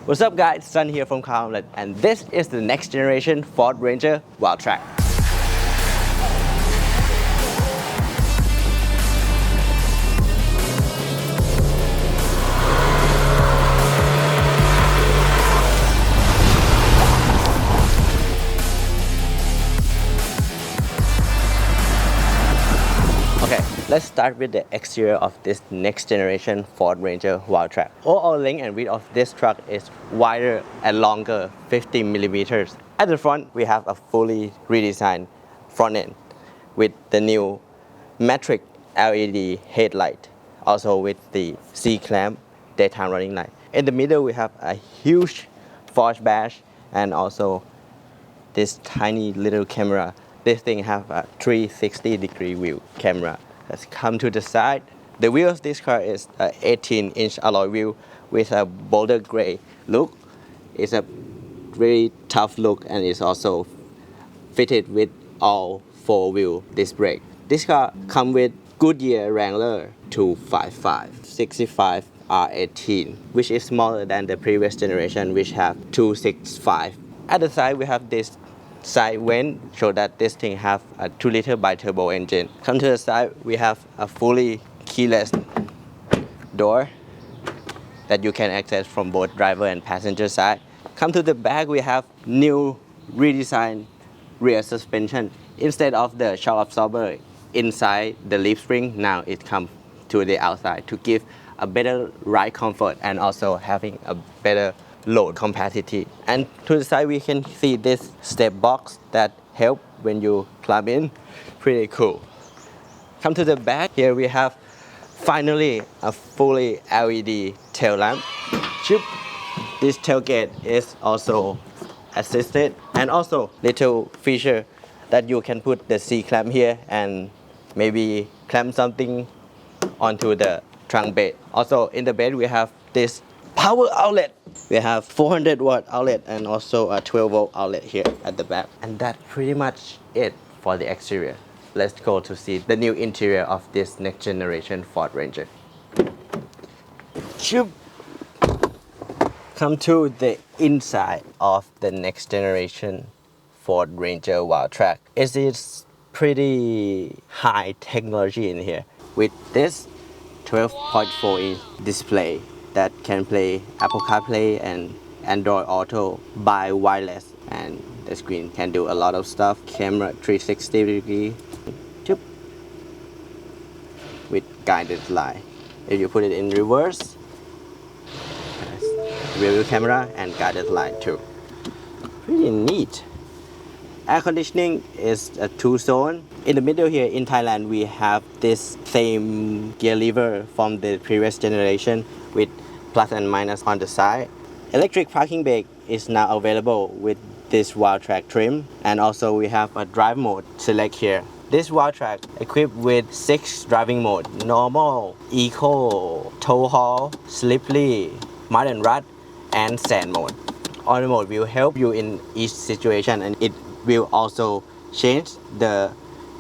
What's up guys, Sun here from CarOmelette, and this is the next generation Ford Ranger Wildtrak. Okay, let's start with the exterior of this next generation Ford Ranger Wildtrak. Overall length and width of this truck is wider and longer, 50 millimeters. At the front, we have a fully redesigned front end with the new matrix LED headlight, also with the C-clamp daytime running light. In the middle, we have a huge forge badge and also this tiny little camera. This thing have a 360-degree view camera. Let's come to the side. The wheel of this car is an 18-inch alloy wheel with a boulder gray look. It's a very tough look and it's also fitted with all four-wheel disc brake. This car comes with Goodyear Wrangler 255 65 R18, which is smaller than the previous generation, which have 265. At the side, we have this side vent, show that this thing have a 2-liter bi-turbo engine. Come to the side, we have a fully keyless door that you can access from both driver and passenger side. Come to the back, we have new redesigned rear suspension. Instead of the shock absorber inside the leaf spring, now it comes to the outside to give a better ride comfort and also having a better load capacity. And to the side we can see this step box that help when you climb in. Pretty cool. Come to the back, here we have finally a fully LED tail lamp. This tailgate is also assisted, and also little feature that you can put the C-clamp here and maybe clamp something onto the trunk bed. Also in the bed we have this power outlet. We have 400 watt outlet and also a 12 volt outlet here at the back. And that's pretty much it for the exterior. Let's go to see the new interior of this next generation Ford Ranger. Come to the inside of the next generation Ford Ranger Wildtrak. It is pretty high technology in here with this 12.4-inch display that can play Apple CarPlay and Android Auto by wireless, and the screen can do a lot of stuff. Camera 360 degree with guided light. If you put it in reverse, rear view camera and guided light too. Pretty neat. Air conditioning is a 2-zone. In the middle here in Thailand, we have this same gear lever from the previous generation with plus and minus on the side. Electric parking brake is now available with this Wildtrak trim, and also we have a drive mode select here. This Wildtrak equipped with 6 driving mode: normal, eco, tow haul, slippery, mud and rut, and sand mode. Auto mode will help you in each situation, and it will also change the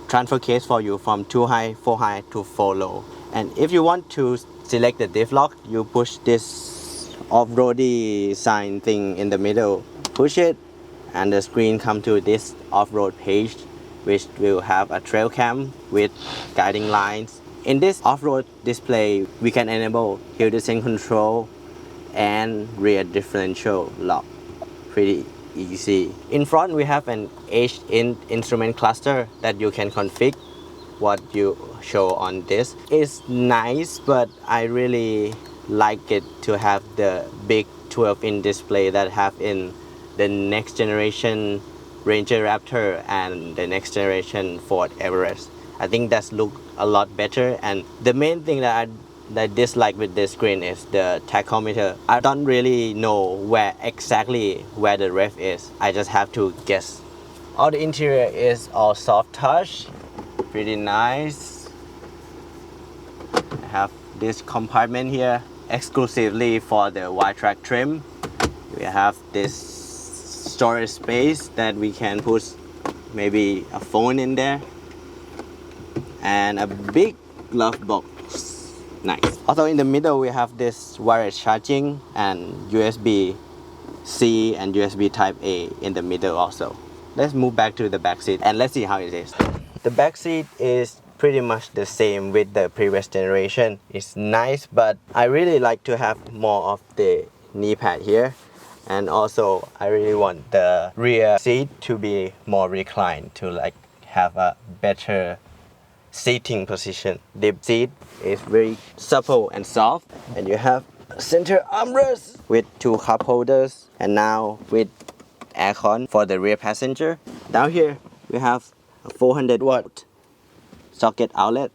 transfer case for you from 2 high, 4 high to 4 low. And if you want to select the diff lock, you push this off-roady sign thing in the middle. Push it and the screen come to this off-road page, which will have a trail cam with guiding lines. In this off-road display, we can enable hill descent control and rear differential lock. Pretty easy. In front, we have an H-in instrument cluster that you can configure what you show on this. It's nice, but I really like it to have the big 12-inch display that have in the next generation Ranger Raptor and the next generation Ford Everest. I think that's look a lot better, and the main thing that I dislike with this screen is the tachometer. I don't really know exactly where the ref is. I just have to guess. All the interior is all soft touch, pretty nice. I have this compartment here exclusively for the Wildtrak trim. We have this storage space that we can put maybe a phone in there, and a big glove box. Nice. Also in the middle we have this wireless charging and USB C and USB type A in the middle also. Let's move back to the back seat and let's see how it is. The back seat is pretty much the same with the previous generation. It's nice, but I really like to have more of the knee pad here. And also I really want the rear seat to be more reclined to like have a better seating position. The seat is very supple and soft, and you have center armrest with 2 cup holders, and now with aircon for the rear passenger. Down here we have a 400 watt socket outlet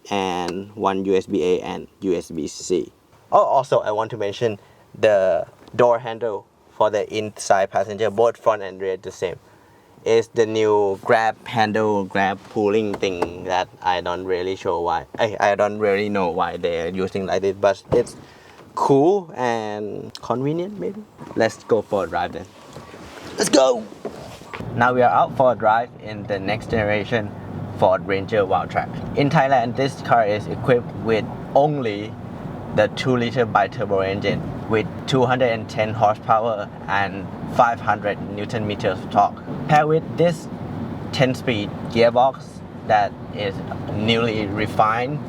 and 1 USB-A and USB-C. Oh, also I want to mention the door handle for the inside passenger, both front and rear the same. Is the new grab handle, grab pulling thing that I don't really know why they're using like this, but it's cool and convenient maybe. Let's go for a drive then. Let's go! Now we are out for a drive in the next generation Ford Ranger Wildtrak. In Thailand, this car is equipped with only the 2-liter bi-turbo engine with 210 horsepower and 500 Newton meters of torque. Paired with this 10-speed gearbox that is newly refined,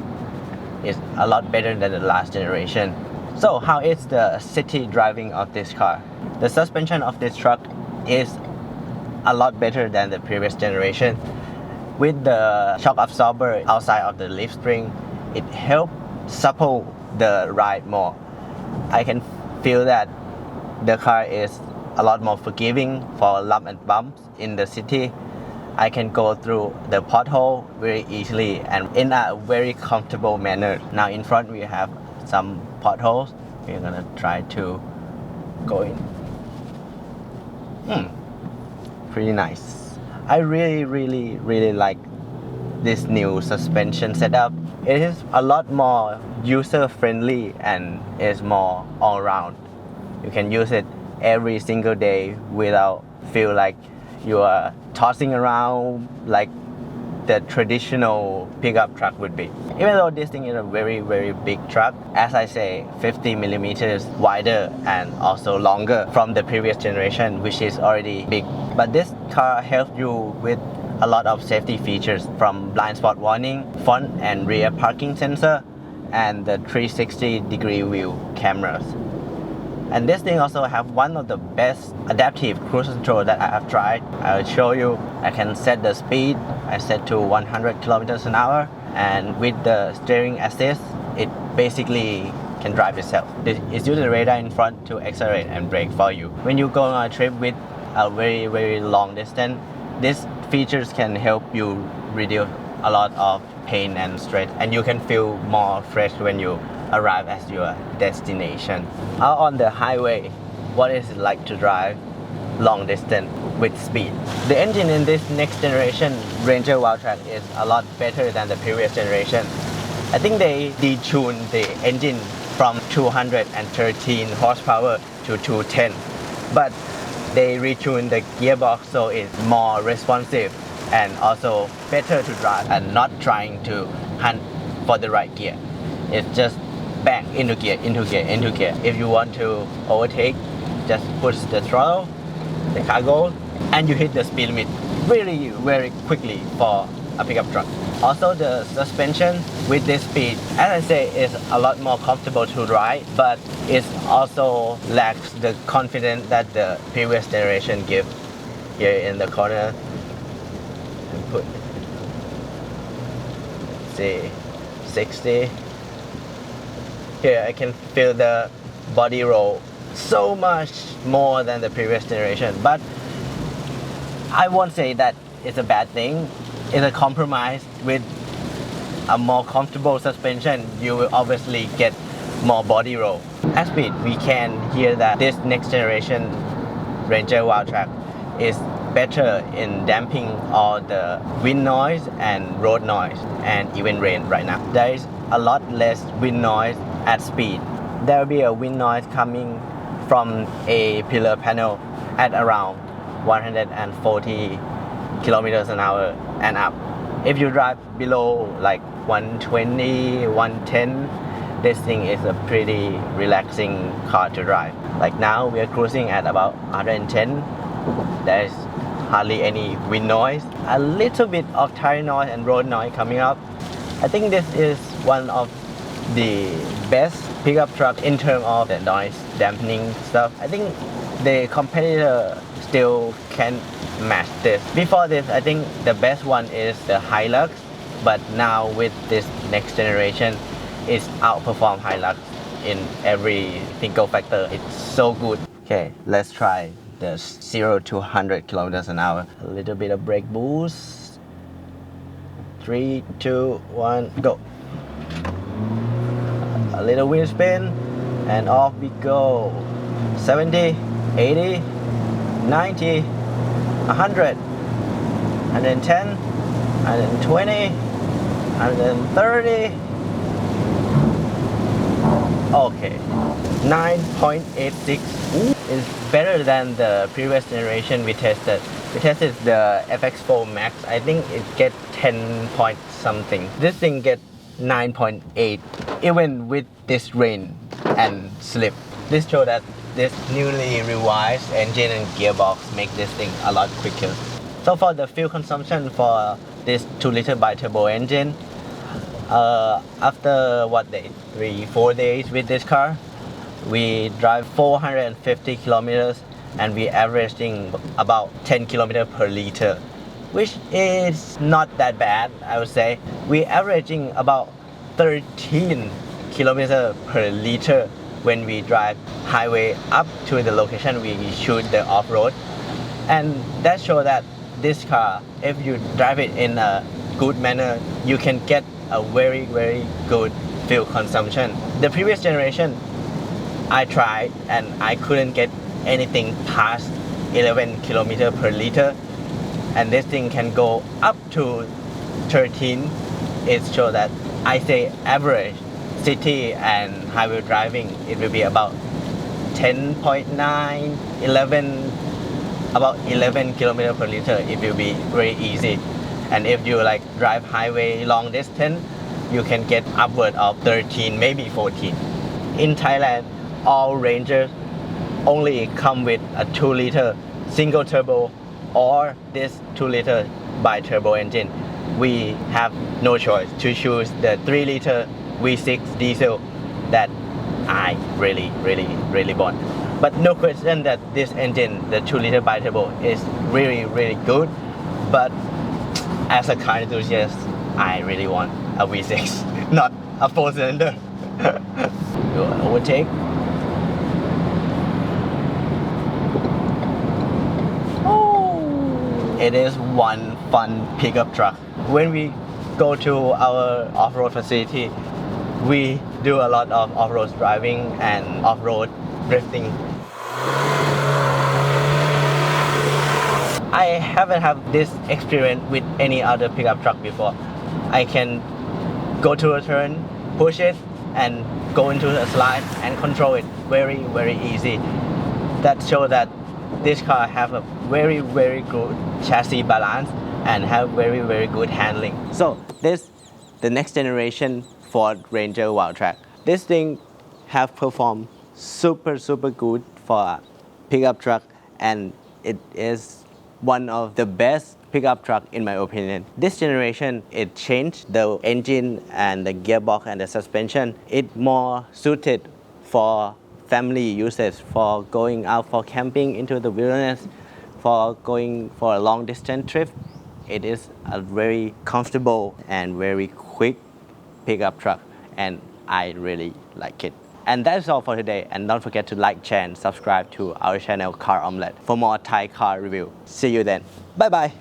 is a lot better than the last generation. So how is the city driving of this car? The suspension of this truck is a lot better than the previous generation. With the shock absorber outside of the leaf spring, it helps supple the ride more. I can feel that the car is a lot more forgiving for lumps and bumps in the city. I can go through the pothole very easily and in a very comfortable manner. Now in front we have some potholes. We're gonna try to go in. Pretty nice. I really like this new suspension setup. It is a lot more user friendly and is more all around. You can use it every single day without feel like you are tossing around like the traditional pickup truck would be. Even though this thing is a very big truck, as I say, 50 millimeters wider and also longer from the previous generation, which is already big. But this car helps you with a lot of safety features, from blind spot warning, front and rear parking sensor, and the 360-degree view cameras. And this thing also have one of the best adaptive cruise control that I have tried. I'll show you. I can set the speed. I set to 100 kilometers an hour, and with the steering assist, it basically can drive itself. It's using the radar in front to accelerate and brake for you. When you go on a trip with a very long distance, these features can help you reduce a lot of pain and stress, and you can feel more fresh when you arrive at your destination. Out on the highway, what is it like to drive long distance with speed? The engine in this next generation Ranger Wildtrak is a lot better than the previous generation. I think they detuned the engine from 213 horsepower to 210, but they retuned the gearbox so it's more responsive and also better to drive and not trying to hunt for the right gear. It's just bang, into gear. If you want to overtake, just push the throttle, the car goes, and you hit the speed limit very quickly for a pickup truck. Also, the suspension with this speed, as I say, is a lot more comfortable to ride, but it also lacks the confidence that the previous generation give. Here in the corner, and put, say, 60. Here I can feel the body roll so much more than the previous generation, but I won't say that it's a bad thing. It's a compromise. With a more comfortable suspension, you will obviously get more body roll. At speed, we can hear that this next generation Ranger Wildtrak is better in damping all the wind noise and road noise and even rain right now. There is a lot less wind noise at speed. There will be a wind noise coming from a pillar panel at around 140 kilometers an hour and up. If you drive below like 120, 110, this thing is a pretty relaxing car to drive. Like now we are cruising at about 110. There's hardly any wind noise, a little bit of tire noise and road noise coming up. I think this is one of the best pickup truck in terms of the noise dampening stuff. I think the competitor still can't match this. Before this, I think the best one is the Hilux, but now with this next generation, it's outperformed Hilux in every single factor. It's so good. Okay, let's try the 0 to 100 kilometers an hour. A little bit of brake boost. 3, 2, 1, go. A little wheel spin, and off we go. 70, 80, 90, 100, 110, 120, 130. Okay, 9.86 is better than the previous generation we tested. We tested the FX4 Max. I think it gets 10 point something. This thing gets 9.8, even with this rain and slip. This shows that this newly revised engine and gearbox make this thing a lot quicker. So for the fuel consumption for this 2-liter bi-turbo engine, after 3-4 days with this car, we drive 450 kilometers and we averaging about 10 kilometers per liter, which is not that bad, I would say. We averaging about 13 kilometers per liter when we drive highway up to the location we shoot the off-road. And that shows that this car, if you drive it in a good manner, you can get a very, very good fuel consumption. The previous generation, I tried and I couldn't get anything past 11 kilometers per liter, and this thing can go up to 13. It shows that I say average city and highway driving, it will be about 10.9, 11, about 11 kilometers per liter. It will be very easy. And if you like drive highway long distance, you can get upward of 13, maybe 14. In Thailand, all Rangers only come with a 2-liter single turbo or this 2-liter bi-turbo engine. We have no choice to choose the 3-liter V6 diesel that I really want. But no question that this engine, the 2-liter bi-turbo, is really good. But as a car enthusiast, I really want a V6, not a 4-cylinder. Overtake. Oh, it is one fun pickup truck. When we go to our off-road facility, we do a lot of off-road driving and off-road drifting. I haven't had this experience with any other pickup truck before. I can go to a turn, push it, and go into a slide and control it very easy. That shows that this car have a very good chassis balance and have very good handling. So this, the next generation Ford Ranger Wildtrak. This thing have performed super good for a pickup truck, and it is one of the best pickup truck in my opinion. This generation, it changed the engine and the gearbox and the suspension. It more suited for family usage, for going out for camping into the wilderness, for going for a long distance trip. It is a very comfortable and very quick pickup truck, and I really like it. And that's all for today, and don't forget to like, share and subscribe to our channel CarOmelette for more Thai car review. See you then. Bye bye.